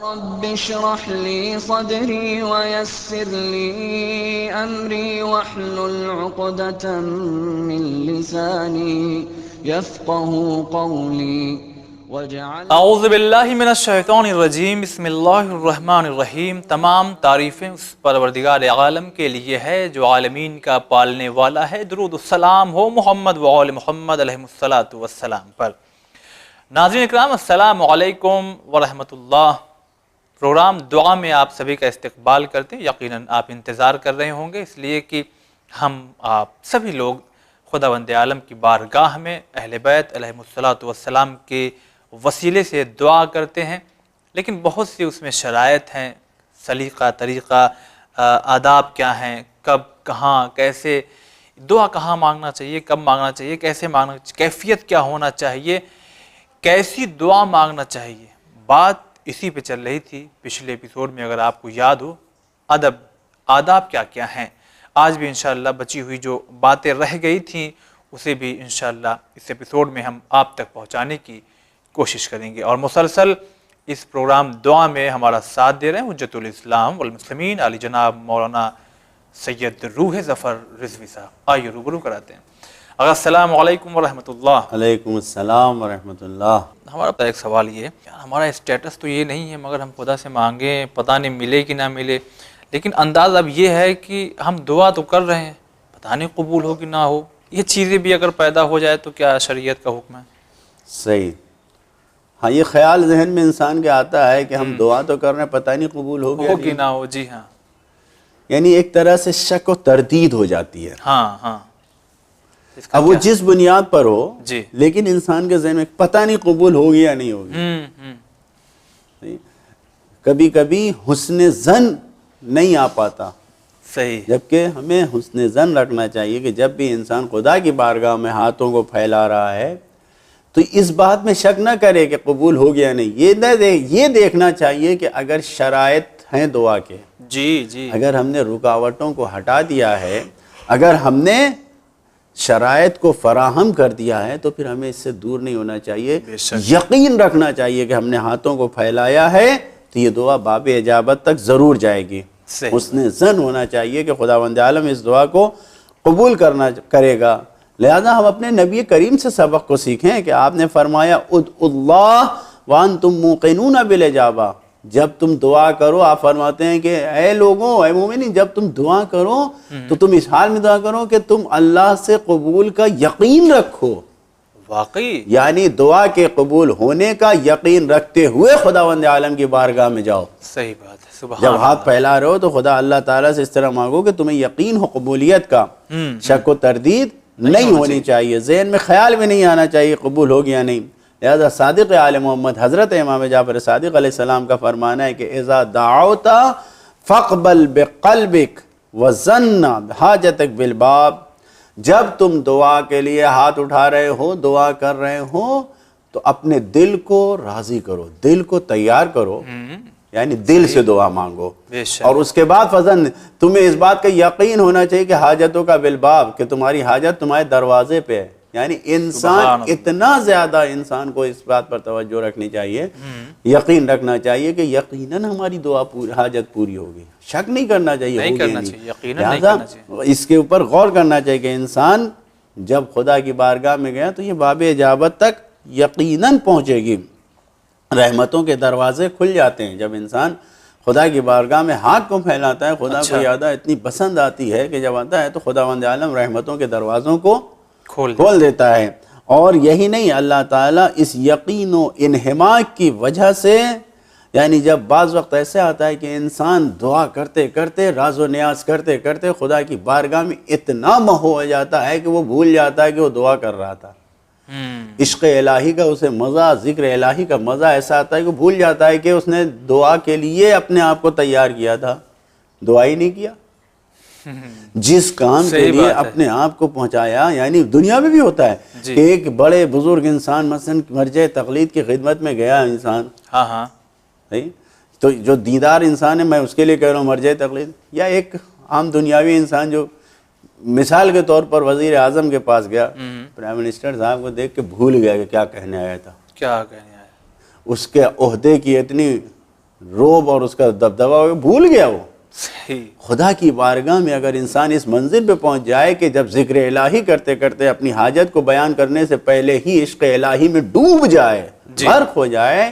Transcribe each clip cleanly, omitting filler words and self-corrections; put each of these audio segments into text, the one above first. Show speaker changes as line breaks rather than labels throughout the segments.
رب اشرح لي صدري ويسر لي أمري واحلل عقدة من لساني يفقه قولي واجعل
اعوذ باللہ من الشیطان الرجیم بسم اللہ الرحمن الرحیم۔ تمام تعریفیں اس پروردگار عالم کے لیے ہے جو عالمین کا پالنے والا ہے۔ درود السلام ہو محمد و آل محمد علیہ الصلاۃ والسلام پر۔ ناظرین اکرام السلام علیکم ورحمۃ اللہ۔ پروگرام دعا میں آپ سبھی کا استقبال کرتے ہیں۔ یقیناً آپ انتظار کر رہے ہوں گے، اس لیے کہ ہم آپ سبھی لوگ خداوند عالم کی بارگاہ میں اہل بیت علیہ الصلاۃ والسلام کے وسیلے سے دعا کرتے ہیں، لیکن بہت سی اس میں شرائط ہیں، سلیقہ طریقہ، آداب کیا ہیں، کب کہاں کیسے دعا کہاں مانگنا چاہیے، کب مانگنا چاہیے، کیسے مانگنا چاہیے، کیفیت کیا ہونا چاہیے، کیسی دعا مانگنا چاہیے۔ بات اسی پہ چل رہی تھی پچھلے ایپیسوڈ میں، اگر آپ کو یاد ہو آداب کیا کیا ہیں۔ آج بھی انشاءاللہ بچی ہوئی جو باتیں رہ گئی تھیں اسے بھی انشاءاللہ اس ایپیسوڈ میں ہم آپ تک پہنچانے کی کوشش کریں گے، اور مسلسل اس پروگرام دعا میں ہمارا ساتھ دے رہے ہیں حجت الاسلام والمسلمین علی جناب مولانا سید روح ظفر رضوی صاحب۔ آئیے روبرو کراتے ہیں۔ السلام علیکم ورحمۃ اللہ۔
علیکم السلام ورحمۃ اللہ۔
ہمارا ایک سوال یہ ہے، ہمارا اسٹیٹس تو یہ نہیں ہے مگر ہم خدا سے مانگیں، پتہ نہیں ملے کہ نہ ملے، لیکن انداز اب یہ ہے کہ ہم دعا تو کر رہے ہیں، پتہ نہیں قبول ہو کہ نہ ہو۔ یہ چیزیں بھی اگر پیدا ہو جائے تو کیا شریعت کا حکم ہے؟
صحیح۔ ہاں، یہ خیال ذہن میں انسان کے آتا ہے کہ ہم دعا تو کر رہے ہیں، پتہ نہیں قبول ہو گیا
کہ نہ ہو۔ جی ہاں،
یعنی ایک طرح سے شک و تردید ہو جاتی ہے۔
ہاں
اب وہ جس بنیاد پر ہو،
جی،
لیکن انسان کے ذہن میں پتہ نہیں قبول ہوگی یا نہیں ہوگی۔ کبھی کبھی حسن ظن نہیں آ پاتا،
صحیح،
جبکہ ہمیں حسن ظن رکھنا چاہیے کہ جب بھی انسان خدا کی بارگاہ میں ہاتھوں کو پھیلا رہا ہے تو اس بات میں شک نہ کرے کہ قبول ہو گیا نہیں۔ یہ دیکھنا چاہیے کہ اگر شرائط ہیں دعا کے،
جی،
اگر ہم نے رکاوٹوں کو ہٹا دیا ہے، اگر ہم نے شرائط کو فراہم کر دیا ہے، تو پھر ہمیں اس سے دور نہیں ہونا چاہیے۔ یقین رکھنا چاہیے کہ ہم نے ہاتھوں کو پھیلایا ہے تو یہ دعا باب اجابت تک ضرور جائے گی۔ حسن ظن ہونا چاہیے کہ خداوند عالم اس دعا کو قبول کرے گا۔ لہذا ہم اپنے نبی کریم سے سبق کو سیکھیں کہ آپ نے فرمایا ادعوا اللہ وانتم موقنون بالاجابہ۔ جب تم دعا کرو، آپ فرماتے ہیں کہ اے لوگوں، اے مومنین، جب تم دعا کرو تو تم اس حال میں دعا کرو کہ تم اللہ سے قبول کا یقین رکھو۔
واقعی،
یعنی دعا کے قبول ہونے کا یقین رکھتے ہوئے خداوند عالم کی بارگاہ میں جاؤ۔
صحیح بات ہے، سبحان
جب ہاتھ پھیلا رہے ہو تو خدا اللہ تعالیٰ سے اس طرح مانگو کہ تمہیں یقین ہو قبولیت کا، شک و تردید نہیں ہونی چاہیے، ذہن میں خیال بھی نہیں آنا چاہیے قبول ہو گیا نہیں۔ لہذا صادق آل محمد حضرت امام جعفر صادق علیہ السلام کا فرمانا ہے کہ اذا دعوت فاقبل بقلبک وظن حاجتک بالباب۔ جب تم دعا کے لیے ہاتھ اٹھا رہے ہو، دعا کر رہے ہو، تو اپنے دل کو راضی کرو، دل کو تیار کرو، یعنی دل سے دعا مانگو۔ اور اس کے بعد فضن، تمہیں اس بات کا یقین ہونا چاہیے کہ حاجتوں کا بالباب، کہ تمہاری حاجت تمہارے دروازے پہ ہے۔ یعنی انسان اتنا زیادہ انسان کو اس بات پر توجہ رکھنی چاہیے، یقین رکھنا چاہیے کہ یقیناً ہماری دعا حاجت پوری ہوگی، شک نہیں کرنا چاہیے، لہذا اس کے اوپر غور کرنا چاہیے کہ انسان جب خدا کی بارگاہ میں گیا تو یہ باب اجابت تک یقیناً پہنچے گی، رحمتوں کے دروازے کھل جاتے ہیں۔ جب انسان خدا کی بارگاہ میں ہاتھ کو پھیلاتا ہے، خدا کو یاد اتنی پسند آتی ہے کہ جب آتا ہے تو خداوند عالم رحمتوں کے دروازوں کو کھول دیتا ہے۔ اور یہی نہیں، اللہ تعالیٰ اس یقین و انہماک کی وجہ سے، یعنی جب بعض وقت ایسے آتا ہے کہ انسان دعا کرتے کرتے، راز و نیاز کرتے کرتے خدا کی بارگاہ میں اتنا مہو ہو جاتا ہے کہ وہ بھول جاتا ہے کہ وہ دعا کر رہا تھا۔ عشق الہی کا اسے مزہ، ذکر الہی کا مزہ ایسا آتا ہے کہ بھول جاتا ہے کہ اس نے دعا کے لیے اپنے آپ کو تیار کیا تھا، دعا ہی نہیں کیا۔ جس کام کے لیے اپنے آپ کو پہنچایا، یعنی دنیا میں بھی ہوتا ہے کہ ایک بڑے بزرگ انسان مثلا مرجع تقلید کی خدمت میں گیا انسان، تو جو دیندار انسان ہے، میں اس کے لیے کہہ رہا ہوں مرجع تقلید، یا ایک عام دنیاوی انسان جو مثال کے طور پر وزیر اعظم کے پاس گیا، پرائم منسٹر صاحب کو دیکھ کے بھول گیا کہ کیا کہنے آیا تھا،
کیا کہنے آیا،
اس کے عہدے کی اتنی روب اور اس کا دبدبا ہو گیا، بھول گیا وہ.
صحیح.
خدا کی بارگاہ میں اگر انسان اس منزل پہ پہنچ جائے کہ جب ذکر الہی کرتے کرتے اپنی حاجت کو بیان کرنے سے پہلے ہی عشق الہی میں ڈوب جائے، غرق ہو جائے،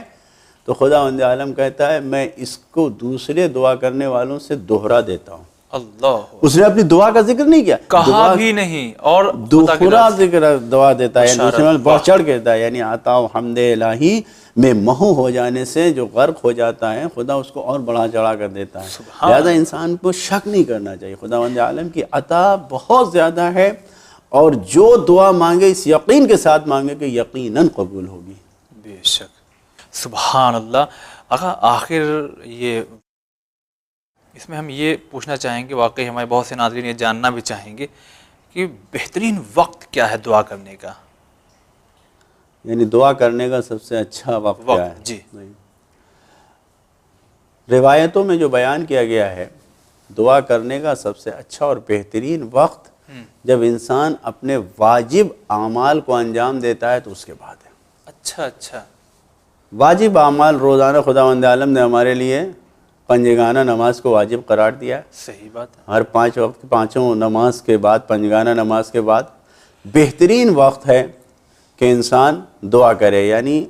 تو خداوند عالم کہتا ہے میں اس کو دوسرے دعا کرنے والوں سے دوہرا دیتا ہوں.
اللہ.
اس نے اپنی دعا کا ذکر نہیں کیا،
کہا بھی نہیں، اور
دوسرا ذکر دعا دیتا ہے، یعنی دوسرے میں بڑھ چڑھ کے دیتا ہے. یعنی عطا و حمد الہی میں محو ہو جانے سے جو غرق ہو جاتا ہے، خدا اس کو اور بڑھا چڑھا کر دیتا ہے. لہذا انسان کو شک نہیں کرنا چاہیے، خداوند عالم کی عطا بہت زیادہ ہے، اور جو دعا مانگے اس یقین کے ساتھ مانگے کہ یقیناً قبول ہوگی.
بے شک. سبحان اللہ. آقا آخر یہ اس میں ہم یہ پوچھنا چاہیں گے، واقعی ہمارے بہت سے ناظرین یہ جاننا بھی چاہیں گے کہ بہترین وقت کیا ہے دعا کرنے کا؟
یعنی دعا کرنے کا سب سے اچھا وقت کیا ہے؟
جی.
روایتوں میں جو بیان کیا گیا ہے، دعا کرنے کا سب سے اچھا اور بہترین وقت جب انسان اپنے واجب اعمال کو انجام دیتا ہے تو اس کے بعد ہے.
اچھا.
واجب اعمال روزانہ خداوند عالم نے ہمارے لیے پنجگانہ نماز کو واجب قرار دیا ہے.
صحیح بات ہے.
ہر 5 وقت 5 نماز کے بعد، پنجگانہ نماز کے بعد بہترین وقت ہے کہ انسان دعا کرے. یعنی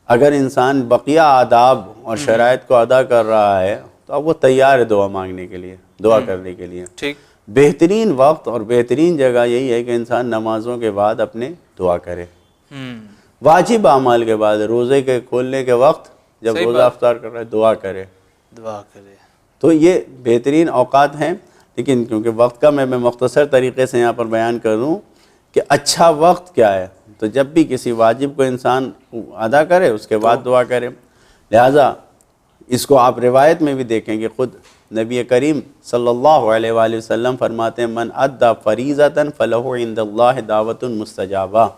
اگر انسان بقیہ آداب اور شرائط کو ادا کر رہا ہے تو اب وہ تیار ہے دعا مانگنے کے لیے، دعا کرنے کے لیے.
ٹھیک.
بہترین وقت اور بہترین جگہ یہی ہے کہ انسان نمازوں کے بعد اپنے دعا کرے. واجب اعمال کے بعد، روزے کے کھولنے کے وقت جب روزہ افطار کر رہا ہے دعا کرے. تو یہ بہترین اوقات ہیں. لیکن کیونکہ وقت کا میں مختصر طریقے سے یہاں پر بیان کروں کہ اچھا وقت کیا ہے، تو جب بھی کسی واجب کو انسان ادا کرے اس کے بعد دعا کرے. لہٰذا اس کو آپ روایت میں بھی دیکھیں کہ خود نبی کریم صلی اللہ علیہ وآلہ وسلم فرماتے ہیں من ادّا فریضۃ فلہ عند اللہ دعوۃ مستجابہ.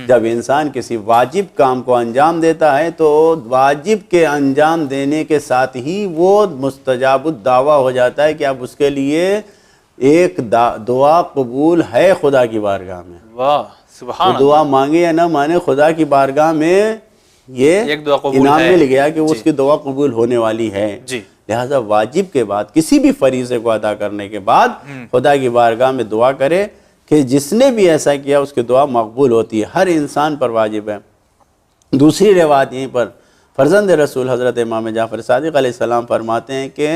جب انسان کسی واجب کام کو انجام دیتا ہے تو واجب کے انجام دینے کے ساتھ ہی وہ مستجاب الدعویٰ ہو جاتا ہے کہ اب اس کے لیے ایک دعا قبول ہے خدا کی بارگاہ میں.
واہ سبحان.
دعا مانگے یا نہ مانے، خدا کی بارگاہ میں یہ انعام مل گیا کہ اس کی دعا قبول ہونے والی ہے. لہٰذا واجب کے بعد کسی بھی فریضے کو ادا کرنے کے بعد خدا کی بارگاہ میں دعا کرے کہ جس نے بھی ایسا کیا اس کی دعا مقبول ہوتی ہے. ہر انسان پر واجب ہے. دوسری روایت یہیں پر فرزند رسول حضرت امام جعفر صادق علیہ السلام فرماتے ہیں کہ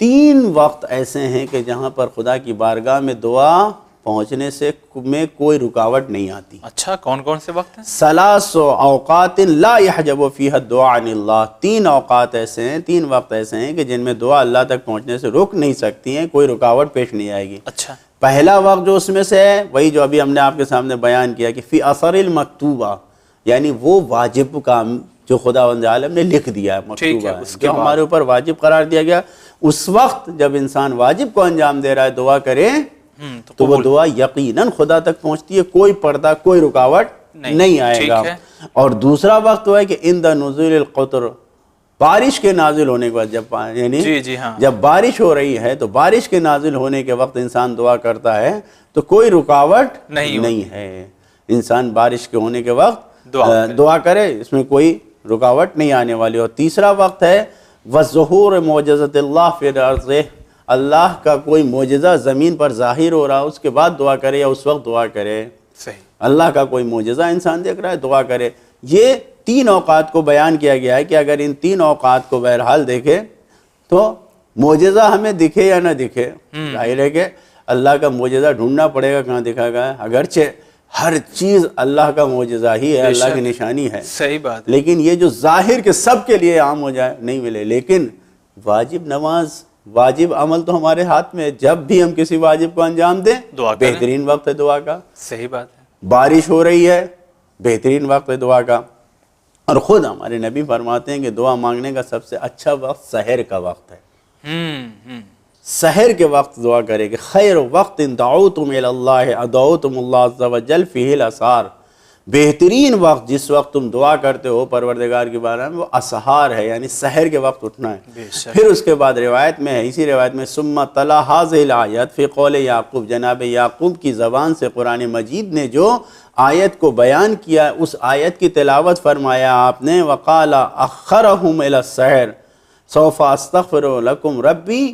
3 وقت ایسے ہیں کہ جہاں پر خدا کی بارگاہ میں دعا پہنچنے سے میں کوئی رکاوٹ نہیں آتی.
اچھا کون کون سے وقت ہیں؟
3 اوقات لا يحجب فيها الدعاء عن اللہ. 3 اوقات ایسے ہیں، 3 وقت ایسے ہیں کہ جن میں دعا اللہ تک پہنچنے سے رک نہیں سکتی ہیں، کوئی رکاوٹ پیش نہیں آئے گی.
اچھا.
پہلا وقت جو اس میں سے ہے وہی جو ابھی ہم نے آپ کے سامنے بیان کیا کہ فی اثر المکتوبہ، یعنی وہ واجب کام جو خداوند عالم نے لکھ دیا ہے، مکتوبہ ہے جو ہمارے اوپر واجب قرار دیا گیا. اس وقت جب انسان واجب کو انجام دے رہا ہے دعا کرے تو وہ دعا یقیناً خدا تک پہنچتی ہے، کوئی پردہ کوئی رکاوٹ نہیں آئے گا. اور دوسرا وقت وہ ہے کہ عند نزول القطر، بارش کے نازل ہونے کے بعد جب بارش ہو رہی ہے تو بارش کے نازل ہونے کے وقت انسان دعا کرتا ہے تو کوئی رکاوٹ نہیں ہے. انسان بارش کے ہونے کے وقت دعا کرے، اس میں کوئی رکاوٹ نہیں آنے والی. اور تیسرا وقت ہے وظہور معجزۃ اللہ فی الارض، اللہ کا کوئی معجزہ زمین پر ظاہر ہو رہا اس کے بعد دعا کرے یا اس وقت دعا کرے. اللہ کا کوئی معجزہ انسان دیکھ رہا ہے دعا کرے. یہ 3 اوقات کو بیان کیا گیا ہے کہ اگر ان 3 اوقات کو بہرحال دیکھے تو معجزہ ہمیں دکھے یا نہ دکھے، ظاہر ہے کہ اللہ کا معجزہ ڈھونڈنا پڑے گا کہاں دکھا گیا ہے. اگرچہ ہر چیز اللہ کا معجزہ ہی ہے، اللہ کی نشانی ہے،
صحیح بات،
لیکن یہ جو ظاہر کے سب کے لیے عام ہو جائے نہیں ملے. لیکن واجب نماز، واجب عمل تو ہمارے ہاتھ میں ہے. جب بھی ہم کسی واجب کو انجام دیں بہترین وقت ہے دعا کا.
صحیح بات ہے.
بارش ہو رہی ہے بہترین وقت ہے دعا کا. اور خود ہمارے نبی فرماتے ہیں کہ دعا مانگنے کا سب سے اچھا وقت سحر کا وقت ہے. سحر کے وقت دعا کرے کہ خیر وقت دعوتم الی اللہ ادعوتم اللہ عز وجل فیہ الاسحار. بہترین وقت جس وقت تم دعا کرتے ہو پروردگار کی بارگاہ میں وہ اسحار ہے، یعنی سحر کے وقت اٹھنا ہے. پھر اس کے بعد روایت میں ہے، اسی روایت میں ثم تلا ھذہ الآیت فی قول یعقوب، جناب یعقوب کی زبان سے قرآن مجید نے جو آیت کو بیان کیا اس آیت کی تلاوت فرمایا آپ نے. وقال اخرہم الی السحر، سوف استغفر لکم ربی،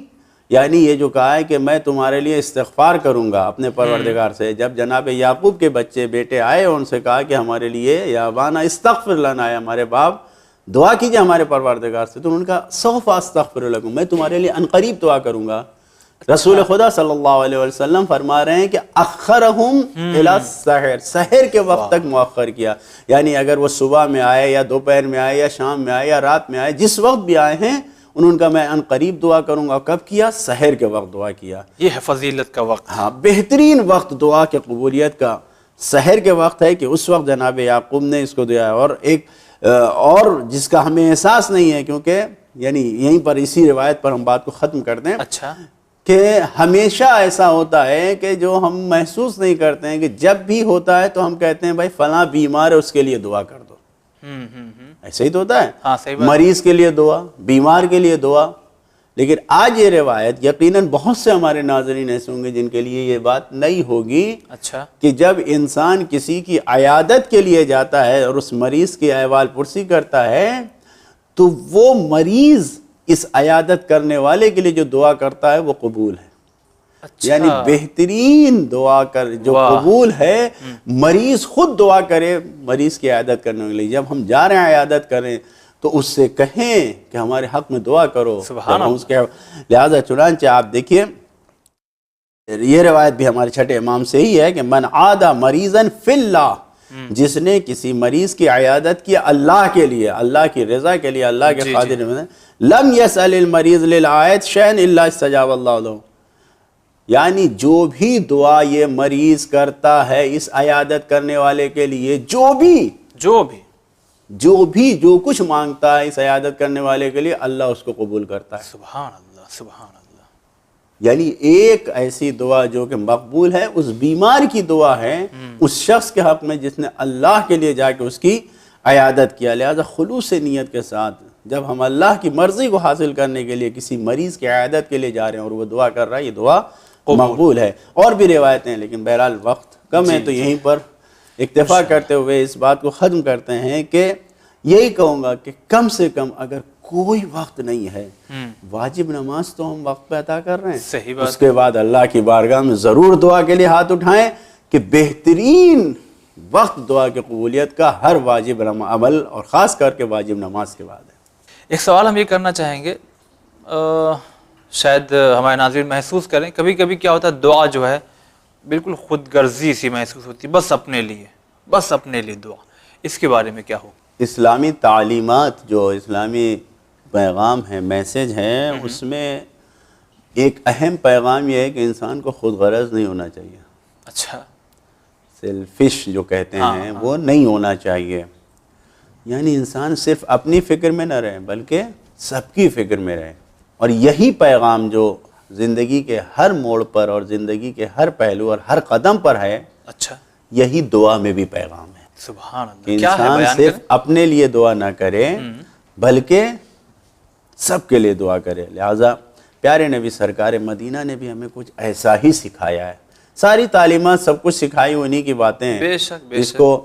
یعنی یہ جو کہا ہے کہ میں تمہارے لیے استغفار کروں گا اپنے پروردگار سے. جب جناب یعقوب کے بچے بیٹے آئے اور ان سے کہا کہ ہمارے لیے یا ابانا استغفر لنا، ہے ہمارے باپ دعا کیجئے ہمارے پروردگار سے، تو ان کا سوف استغفر لکم، میں تمہارے لیے عنقریب دعا کروں گا. رسول خدا صلی اللہ علیہ وسلم فرما رہے ہیں کہ اخرہم الی السحر، سحر کے وقت تک مؤخر کیا. یعنی اگر وہ صبح میں آئے یا دوپہر میں آئے یا شام میں آئے یا رات میں آئے، جس وقت بھی آئے ہیں انہوں کا میں ان قریب دعا کروں گا. کب کیا؟ سحر کے وقت دعا کیا.
یہ ہے فضیلت کا وقت.
ہاں، بہترین وقت دعا کے قبولیت کا سحر کے وقت ہے کہ اس وقت جناب یعقوب نے اس کو دیا. اور ایک اور جس کا ہمیں احساس نہیں ہے، کیونکہ یعنی یہیں پر اسی روایت پر ہم بات کو ختم کر دیں.
اچھا. کہ
ہمیشہ ایسا ہوتا ہے کہ جو ہم محسوس نہیں کرتے ہیں کہ جب بھی ہوتا ہے تو ہم کہتے ہیں بھائی فلاں بیمار ہے اس کے لیے دعا کر دو. ایسے ہی تو ہوتا ہے.
ہاں صحیح بات.
مریض کے لیے دعا، بیمار کے لیے دعا. لیکن آج یہ روایت یقیناً بہت سے ہمارے ناظرین ایسے ہوں گے جن کے لیے یہ بات نہیں ہوگی.
اچھا.
کہ جب انسان کسی کی عیادت کے لیے جاتا ہے اور اس مریض کی احوال پرسی کرتا ہے تو وہ مریض اس عیادت کرنے والے کے لیے جو دعا کرتا ہے وہ قبول ہے.
اچھا.
یعنی بہترین دعا کر جو قبول ہے، مریض خود دعا کرے مریض کی عیادت کرنے کے لیے. جب ہم جا رہے ہیں عیادت کریں تو اس سے کہیں کہ ہمارے حق میں دعا کرو.
سبحان اللہ.
لہذا چنانچہ آپ دیکھیے یہ روایت بھی ہمارے چھٹے امام سے ہی ہے کہ من عادہ مریضاً فی اللہ، جس نے کسی مریض کی عیادت کی اللہ کے لیے، اللہ کی رضا کے لیے، اللہ کے خاطر میں، لم یسأل المریض للعائد شیئا الا استجاب اللہ له. یعنی جو بھی دعا یہ مریض کرتا ہے اس عیادت کرنے والے کے لیے، جو کچھ مانگتا ہے اس عیادت کرنے والے کے لیے، اللہ اس کو قبول کرتا ہے.
سبحان اللہ، سبحان اللہ.
یعنی ایک ایسی دعا جو کہ مقبول ہے اس بیمار کی دعا ہے اس شخص کے حق میں جس نے اللہ کے لیے جا کے اس کی عیادت کیا. لہذا خلوص نیت کے ساتھ جب ہم اللہ کی مرضی کو حاصل کرنے کے لیے کسی مریض کی عیادت کے لیے جا رہے ہیں اور وہ دعا کر رہا ہے، یہ دعا مقبول ہے. اور بھی روایتیں ہیں لیکن بہرحال وقت کم ہے تو یہیں پر اکتفا کرتے ہوئے اس بات کو ختم کرتے ہیں کہ یہی کہوں گا کہ کم سے کم اگر کوئی وقت نہیں ہے، واجب نماز تو ہم وقت پہ ادا کر رہے ہیں.
صحیح بات.
اس کے بعد اللہ کی بارگاہ میں ضرور دعا کے لیے ہاتھ اٹھائیں کہ بہترین وقت دعا کی قبولیت کا ہر واجب عمل اور خاص کر کے واجب نماز کے بعد ہے.
ایک سوال ہم یہ کرنا چاہیں گے، شاید ہمارے ناظرین محسوس کریں، کبھی کبھی کیا ہوتا ہے دعا جو ہے بالکل خود غرضی سی محسوس ہوتی ہے، بس اپنے لیے دعا. اس کے بارے میں کیا ہو؟
اسلامی تعلیمات جو اسلامی پیغام ہے، میسیج ہے، اس میں ایک اہم پیغام یہ ہے کہ انسان کو خود غرض نہیں ہونا چاہیے.
اچھا.
سیلفش جو کہتے ہیں وہ نہیں ہونا چاہیے. یعنی انسان صرف اپنی فکر میں نہ رہے بلکہ سب کی فکر میں رہے. اور یہی پیغام جو زندگی کے ہر موڑ پر اور زندگی کے ہر پہلو اور ہر قدم پر ہے،
اچھا،
یہی دعا میں بھی پیغام ہے.
سبحان اللہ.
انسان صرف اپنے لیے دعا نہ کرے بلکہ سب کے لیے دعا کرے. لہٰذا پیارے نبی سرکار مدینہ نے بھی ہمیں کچھ ایسا ہی سکھایا ہے. ساری تعلیمات سب کچھ سکھائی انہی کی باتیں ہیں.
بے شک.
اس کو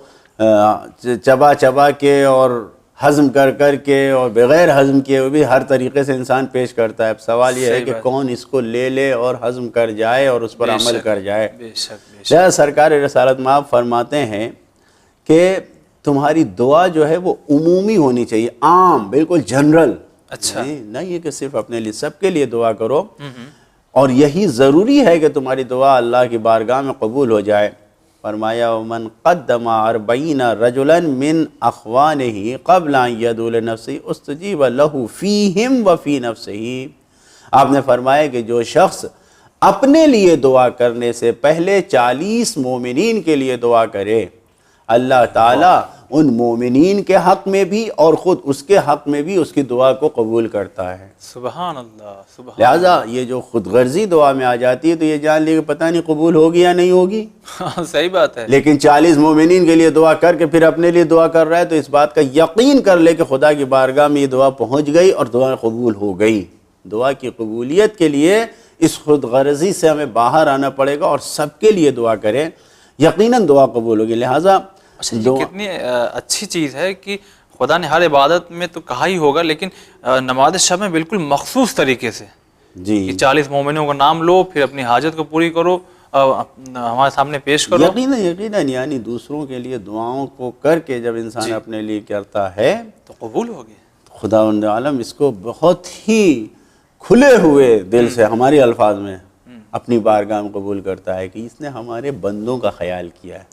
چبا کے اور ہضم کر کے اور بغیر ہضم کیے ہوئے بھی ہر طریقے سے انسان پیش کرتا ہے. اب سوال یہ ہے کہ کون اس کو لے اور ہضم کر جائے اور اس پر عمل کر جائے. لہٰذا سرکار رسالت مآب فرماتے ہیں کہ تمہاری دعا جو ہے وہ عمومی ہونی چاہیے، عام، بالکل جنرل.
اچھا.
نہیں یہ کہ صرف اپنے لیے، سب کے لیے دعا کرو. اور یہی ضروری ہے کہ تمہاری دعا اللہ کی بارگاہ میں قبول ہو جائے. فرمایا ومن قدم 40 رجلا من اخوانہ قبل ان يدعو لنفسہ استجیب لہ فیہم وفی نفسہ. آپ نے فرمایا کہ جو شخص اپنے لیے دعا کرنے سے پہلے 40 مومنین کے لیے دعا کرے، اللہ تعالیٰ ان مومنین کے حق میں بھی اور خود اس کے حق میں بھی اس کی دعا کو قبول کرتا ہے.
سبحان اللہ. سبحان.
لہٰذا یہ جو خود غرضی دعا میں آ جاتی ہے تو یہ جان لی کہ پتہ نہیں قبول ہوگی یا نہیں ہوگی.
صحیح بات ہے.
لیکن 40 مومنین کے لیے دعا کر کے پھر اپنے لیے دعا کر رہا ہے تو اس بات کا یقین کر لے کہ خدا کی بارگاہ میں یہ دعا پہنچ گئی اور دعا قبول ہو گئی. دعا کی قبولیت کے لیے اس خود غرضی سے ہمیں باہر آنا پڑے گا اور سب کے لیے دعا کریں، یقیناً دعا قبول ہوگی. لہٰذا
یہ کتنی اچھی چیز ہے کہ خدا نے ہر عبادت میں تو کہا ہی ہوگا، لیکن نماز شب میں بالکل مخصوص طریقے سے
جی،
کہ 40 مومنوں کا نام لو، پھر اپنی حاجت کو پوری کرو، ہمارے سامنے پیش کرو.
یقیناً یعنی دوسروں کے لیے دعاؤں کو کر کے جب انسان اپنے لیے کرتا ہے
تو قبول ہوگی.
خداوند عالم اس کو بہت ہی کھلے ہوئے دل سے ہمارے الفاظ میں اپنی بارگاہ میں قبول کرتا ہے کہ اس نے ہمارے بندوں کا خیال کیا ہے.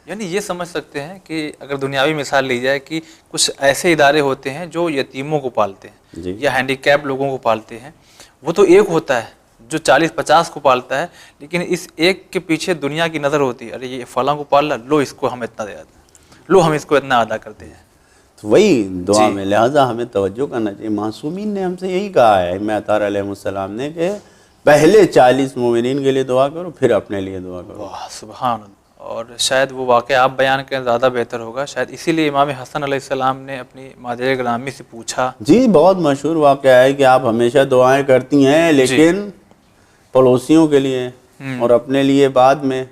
یعنی یہ سمجھ سکتے ہیں کہ اگر دنیاوی مثال لی جائے کہ کچھ ایسے ادارے ہوتے ہیں جو یتیموں کو پالتے ہیں
جی.
یا ہینڈی کیپ لوگوں کو پالتے ہیں، وہ تو ایک ہوتا ہے جو 40-50 کو پالتا ہے، لیکن اس ایک کے پیچھے دنیا کی نظر ہوتی ہے، ارے یہ فلاں کو پال رہا، لو اس کو ہم اتنا دے دیتے ہیں، لو ہم اس کو اتنا ادا کرتے ہیں.
تو وہی دعا میں لہٰذا ہمیں توجہ کرنا چاہیے. معصومین نے ہم سے یہی کہا ہے، ائمہ اطہار علیہ السلام نے، کہ پہلے 40 مومنین کے لیے دعا کرو، پھر اپنے لیے دعا کرو.
واہ سبحان اللہ. اور شاید وہ واقعہ آپ بیان کریں زیادہ بہتر ہوگا، شاید اسی لیے امام حسن علیہ السلام نے اپنی مادر گرامی سے پوچھا.
جی بہت مشہور واقعہ ہے کہ آپ ہمیشہ دعائیں کرتی ہیں لیکن پڑوسیوں کے لیے اور اپنے لیے بعد میں،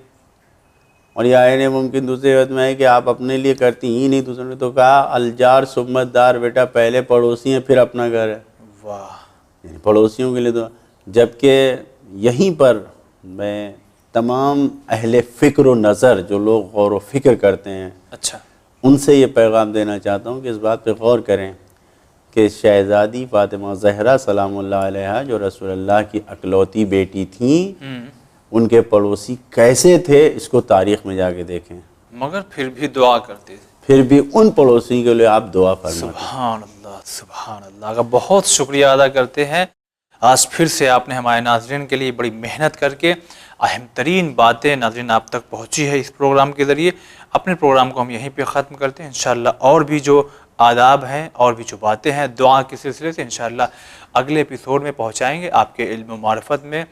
اور یہ عین ممکن دوسرے وقت میں ہے کہ آپ اپنے لیے کرتی ہی نہیں. دوسروں نے تو کہا الجار سمت دار، بیٹا پہلے پڑوسی ہیں پھر اپنا گھر ہے.
واہ.
یعنی پڑوسیوں کے لیے دعا. جبکہ یہیں پر میں تمام اہل فکر و نظر جو لوگ غور و فکر کرتے ہیں
اچھا،
ان سے یہ پیغام دینا چاہتا ہوں کہ اس بات پہ غور کریں کہ شہزادی فاطمہ زہرا سلام اللہ علیہا جو رسول اللہ کی اکلوتی بیٹی تھیں، ان کے پڑوسی کیسے تھے اس کو تاریخ میں جا کے دیکھیں.
مگر پھر بھی دعا کرتے تھے.
پھر بھی ان پڑوسی کے لیے آپ دعا فرمائیں.
سبحان اللہ سبحان اللہ کا بہت شکریہ ادا کرتے ہیں. آج پھر سے آپ نے ہمارے ناظرین کے لیے بڑی محنت کر کے اہم ترین باتیں ناظرین آپ تک پہنچی ہے اس پروگرام کے ذریعے. اپنے پروگرام کو ہم یہیں پہ ختم کرتے ہیں. انشاءاللہ اور بھی جو آداب ہیں اور بھی جو باتیں ہیں دعا کے سلسلے سے انشاءاللہ اگلے ایپیسوڈ میں پہنچائیں گے. آپ کے علم و معرفت میں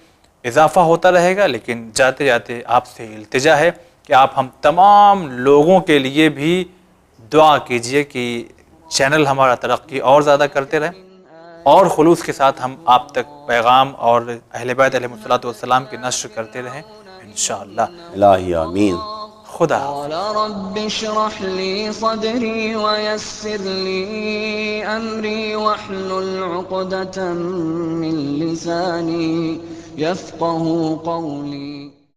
اضافہ ہوتا رہے گا، لیکن جاتے جاتے آپ سے التجا ہے کہ آپ ہم تمام لوگوں کے لیے بھی دعا کیجئے کہ چینل ہمارا ترقی اور زیادہ کرتے رہے اور خلوص کے ساتھ ہم آپ تک پیغام اور اہل بیت علیہ الصلوۃ والسلام کی نشر کرتے رہیں انشاءاللہ.
الہی آمین.
خدا
قال رب اشرح لي صدري ويسر لي أمري واحلل عقدة من لساني يفقه قولي.